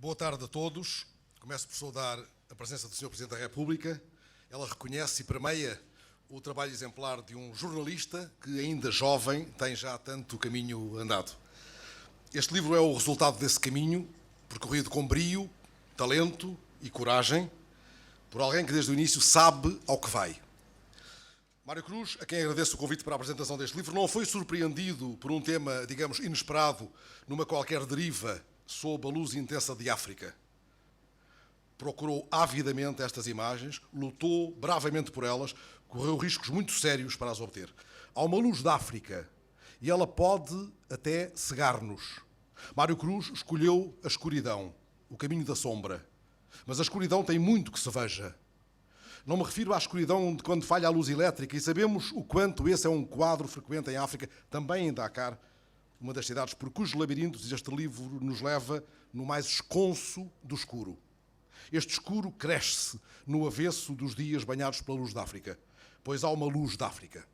Boa tarde a todos. Começo por saudar a presença do Sr. Presidente da República. Ela reconhece e permeia o trabalho exemplar de um jornalista que, ainda jovem, tem já tanto caminho andado. Este livro é o resultado desse caminho, percorrido com brio, talento e coragem, por alguém que desde o início sabe ao que vai. Mário Cruz, a quem agradeço o convite para a apresentação deste livro, não foi surpreendido por um tema, digamos, inesperado, numa qualquer deriva sob a luz intensa de África. Procurou avidamente estas imagens, lutou bravamente por elas, correu riscos muito sérios para as obter. Há uma luz da África e ela pode até cegar-nos. Mário Cruz escolheu a escuridão, o caminho da sombra. Mas a escuridão tem muito que se veja. Não me refiro à escuridão de quando falha a luz elétrica, e sabemos o quanto esse é um quadro frequente em África, também em Dakar, uma das cidades por cujos labirintos este livro nos leva no mais esconso do escuro. Este escuro cresce no avesso dos dias banhados pela luz da África, pois há uma luz da África.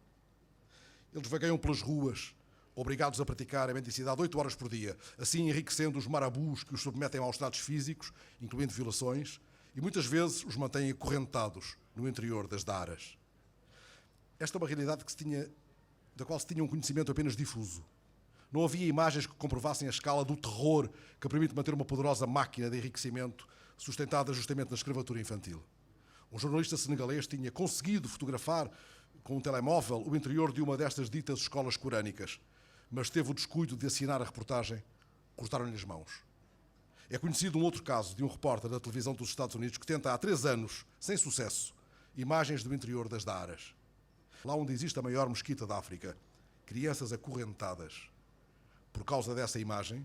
Eles vagueiam pelas ruas, obrigados a praticar a mendicidade 8 horas por dia, assim enriquecendo os marabus que os submetem a maus tratos físicos, incluindo violações, e muitas vezes os mantêm acorrentados no interior das daaras. Esta é uma realidade da qual se tinha um conhecimento apenas difuso. Não havia imagens que comprovassem a escala do terror que permite manter uma poderosa máquina de enriquecimento sustentada justamente na escravatura infantil. Um jornalista senegalês tinha conseguido fotografar com um telemóvel o interior de uma destas ditas escolas corânicas, mas teve o descuido de assinar a reportagem, cortaram-lhe as mãos. É conhecido um outro caso de um repórter da televisão dos Estados Unidos que tenta há 3 anos, sem sucesso, imagens do interior das daaras. Lá onde existe a maior mesquita da África, crianças acorrentadas. Por causa dessa imagem,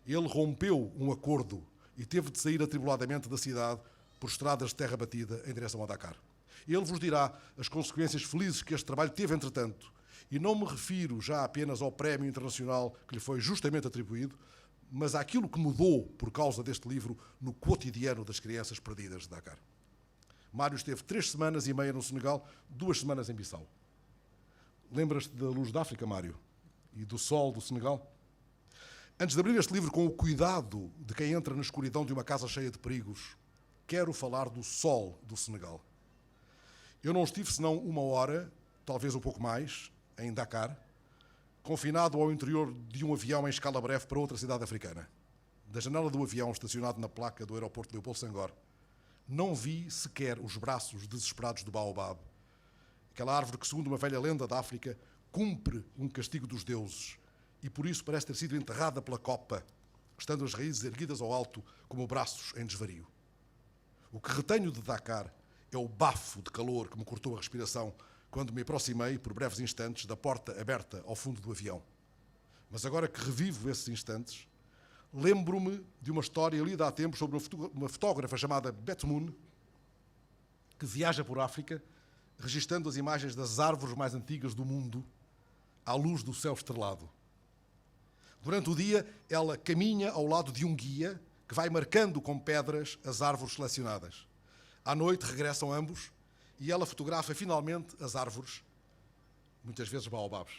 ele rompeu um acordo e teve de sair atribuladamente da cidade por estradas de terra batida em direção a Dakar. Ele vos dirá as consequências felizes que este trabalho teve, entretanto, e não me refiro já apenas ao prémio internacional que lhe foi justamente atribuído, mas àquilo que mudou por causa deste livro no cotidiano das crianças perdidas de Dakar. Mário esteve 3 semanas e meia no Senegal, 2 semanas em Bissau. Lembras-te da luz da África, Mário? E do sol do Senegal? Antes de abrir este livro com o cuidado de quem entra na escuridão de uma casa cheia de perigos, quero falar do sol do Senegal. Eu não estive senão 1 hora, talvez um pouco mais, em Dakar, confinado ao interior de um avião em escala breve para outra cidade africana. Da janela do avião, estacionado na placa do aeroporto de Leopoldo Senghor, não vi sequer os braços desesperados do baobab, aquela árvore que, segundo uma velha lenda da África, cumpre um castigo dos deuses e por isso parece ter sido enterrada pela copa, estando as raízes erguidas ao alto como braços em desvario. O que retenho de Dakar é o bafo de calor que me cortou a respiração quando me aproximei, por breves instantes, da porta aberta ao fundo do avião. Mas agora que revivo esses instantes, lembro-me de uma história lida há tempos sobre uma fotógrafa chamada Beth Moon, que viaja por África, registando as imagens das árvores mais antigas do mundo à luz do céu estrelado. Durante o dia, ela caminha ao lado de um guia que vai marcando com pedras as árvores selecionadas. À noite regressam ambos e ela fotografa finalmente as árvores, muitas vezes baobabs.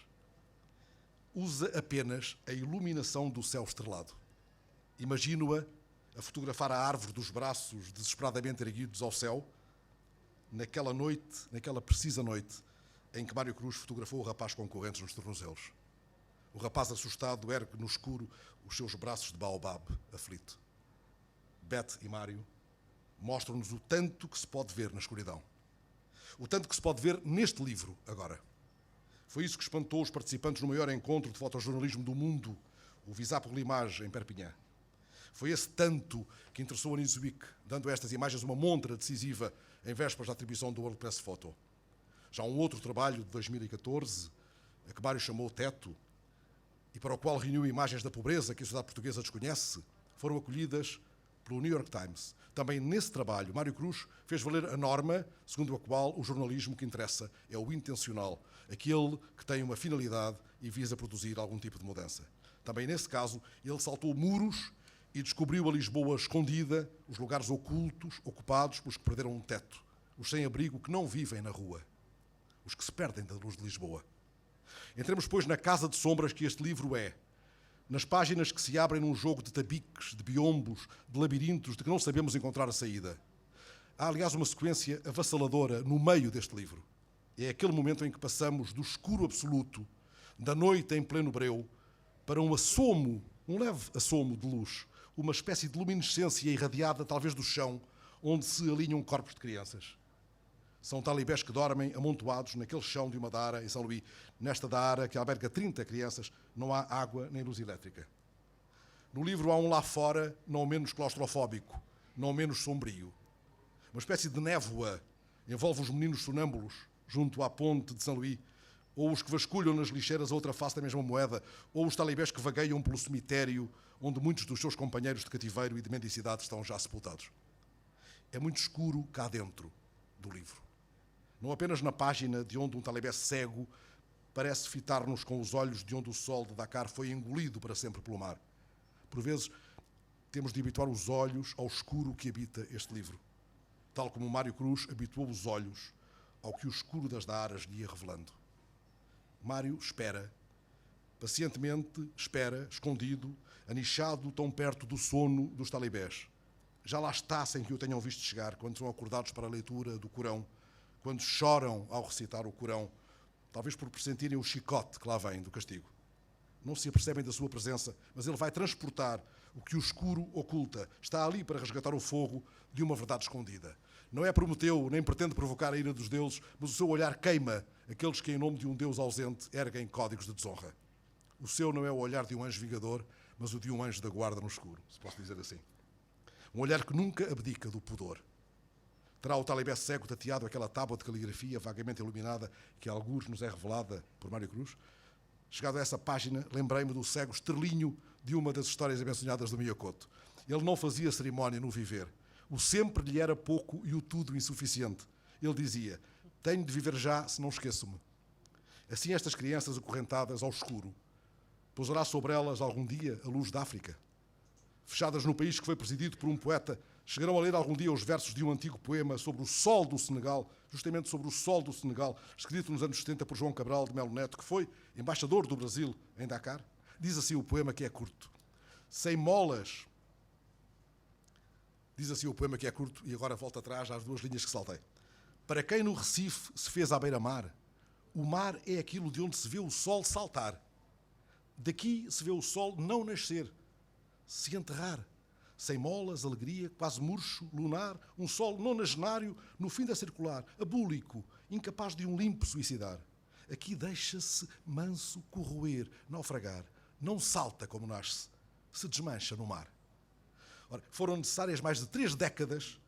Usa apenas a iluminação do céu estrelado. Imagino-a a fotografar a árvore dos braços desesperadamente erguidos ao céu, naquela noite, naquela precisa noite, em que Mário Cruz fotografou o rapaz com correntes nos tornozelos. O rapaz assustado ergue no escuro os seus braços de baobab, aflito. Beth e Mário mostram-nos o tanto que se pode ver na escuridão. O tanto que se pode ver neste livro, agora. Foi isso que espantou os participantes no maior encontro de fotojornalismo do mundo, o Visa pour l'Image, em Perpignan. Foi esse tanto que interessou a Newsweek, dando a estas imagens uma montra decisiva em vésperas da atribuição do World Press Photo. Já um outro trabalho de 2014, a que Mário chamou Teto, e para o qual reuniu imagens da pobreza que a sociedade portuguesa desconhece, foram acolhidas pelo New York Times. Também nesse trabalho, Mário Cruz fez valer a norma segundo a qual o jornalismo que interessa é o intencional, aquele que tem uma finalidade e visa produzir algum tipo de mudança. Também nesse caso, ele saltou muros e descobriu a Lisboa escondida, os lugares ocultos, ocupados pelos que perderam um teto, os sem-abrigo que não vivem na rua, os que se perdem da luz de Lisboa. Entremos, pois, na casa de sombras que este livro é, nas páginas que se abrem num jogo de tabiques, de biombos, de labirintos, de que não sabemos encontrar a saída. Há, aliás, uma sequência avassaladora no meio deste livro. É aquele momento em que passamos do escuro absoluto, da noite em pleno breu, para um assomo, um leve assomo de luz, uma espécie de luminescência irradiada, talvez do chão, onde se alinham corpos de crianças. São talibés que dormem amontoados naquele chão de uma Daara em São Luís. Nesta Daara, que alberga 30 crianças, não há água nem luz elétrica. No livro há um lá fora, não menos claustrofóbico, não menos sombrio. Uma espécie de névoa envolve os meninos sonâmbulos junto à ponte de São Luís, ou os que vasculham nas lixeiras a outra face da mesma moeda, ou os talibés que vagueiam pelo cemitério, onde muitos dos seus companheiros de cativeiro e de mendicidade estão já sepultados. É muito escuro cá dentro do livro. Não apenas na página de onde um talibé cego parece fitar-nos com os olhos de onde o sol de Dakar foi engolido para sempre pelo mar. Por vezes, temos de habituar os olhos ao escuro que habita este livro, tal como Mário Cruz habituou os olhos ao que o escuro das Daaras lhe ia revelando. Mário espera, pacientemente espera, escondido, anichado tão perto do sono dos talibés. Já lá está sem que o tenham visto chegar, quando são acordados para a leitura do Corão, quando choram ao recitar o Corão, talvez por pressentirem o chicote que lá vem do castigo. Não se apercebem da sua presença, mas ele vai transportar o que o escuro oculta. Está ali para resgatar o fogo de uma verdade escondida. Não é Prometeu, nem pretende provocar a ira dos deuses, mas o seu olhar queima aqueles que, em nome de um Deus ausente, erguem códigos de desonra. O seu não é o olhar de um anjo vingador, mas o de um anjo da guarda no escuro, se posso dizer assim. Um olhar que nunca abdica do pudor. Terá o talibé cego tateado aquela tábua de caligrafia vagamente iluminada que a algures nos é revelada por Mário Cruz? Chegado a essa página, lembrei-me do cego estrelinho de uma das histórias abençonhadas do Miyakoto. Ele não fazia cerimónia no viver. O sempre lhe era pouco e o tudo insuficiente. Ele dizia, tenho de viver já, se não esqueço-me. Assim estas crianças acorrentadas ao escuro, pousará sobre elas algum dia a luz da África? Fechadas no país que foi presidido por um poeta, chegarão a ler algum dia os versos de um antigo poema sobre o sol do Senegal, justamente sobre o sol do Senegal, escrito nos anos 70 por João Cabral de Melo Neto, que foi embaixador do Brasil em Dakar. Diz assim o poema, que é curto. Sem molas. Diz assim o poema, que é curto, e agora volta atrás às duas linhas que saltei. Para quem no Recife se fez à beira-mar, o mar é aquilo de onde se vê o sol saltar. Daqui se vê o sol não nascer, se enterrar. Sem molas, alegria, quase murcho, lunar, um sol nonagenário no fim da circular, abúlico, incapaz de um limpo suicidar. Aqui deixa-se manso corroer, naufragar, não salta como nasce, se desmancha no mar. Ora, foram necessárias mais de 3 décadas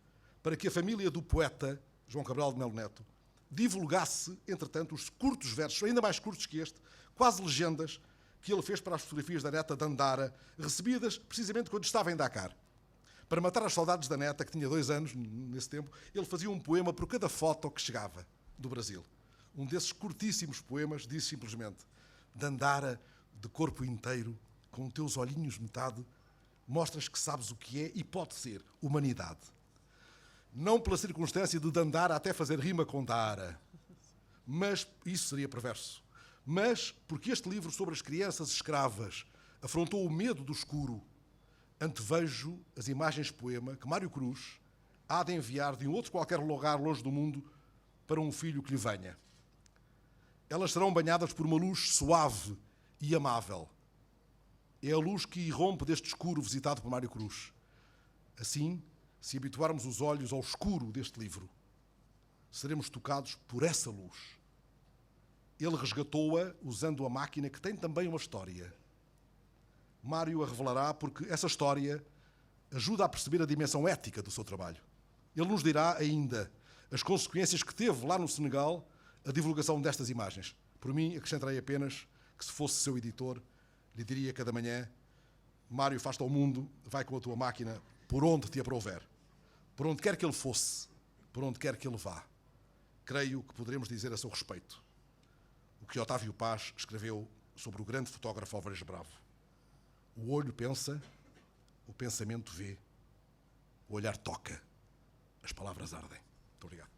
para que a família do poeta, João Cabral de Melo Neto, divulgasse, entretanto, os curtos versos, ainda mais curtos que este, quase legendas, que ele fez para as fotografias da neta Dandara, recebidas precisamente quando estava em Dakar. Para matar as saudades da neta, que tinha 2 anos nesse tempo, ele fazia um poema por cada foto que chegava do Brasil. Um desses curtíssimos poemas diz simplesmente: Dandara, de corpo inteiro, com teus olhinhos metade, mostras que sabes o que é e pode ser humanidade. Não pela circunstância de Dandara até fazer rima com Daara, mas isso seria perverso. Mas porque este livro sobre as crianças escravas afrontou o medo do escuro, antevejo as imagens poema que Mário Cruz há de enviar de um outro qualquer lugar longe do mundo para um filho que lhe venha. Elas serão banhadas por uma luz suave e amável. É a luz que irrompe deste escuro visitado por Mário Cruz. Assim, se habituarmos os olhos ao escuro deste livro, seremos tocados por essa luz. Ele resgatou-a usando a máquina que tem também uma história. Mário a revelará porque essa história ajuda a perceber a dimensão ética do seu trabalho. Ele nos dirá ainda as consequências que teve lá no Senegal a divulgação destas imagens. Por mim, acrescentarei apenas que, se fosse seu editor, lhe diria cada manhã: Mário, faz-te ao mundo, vai com a tua máquina por onde te aprouver. Por onde quer que ele fosse, por onde quer que ele vá. Creio que poderemos dizer a seu respeito o que Otávio Paz escreveu sobre o grande fotógrafo Álvares Bravo. O olho pensa, o pensamento vê, o olhar toca, as palavras ardem. Muito obrigado.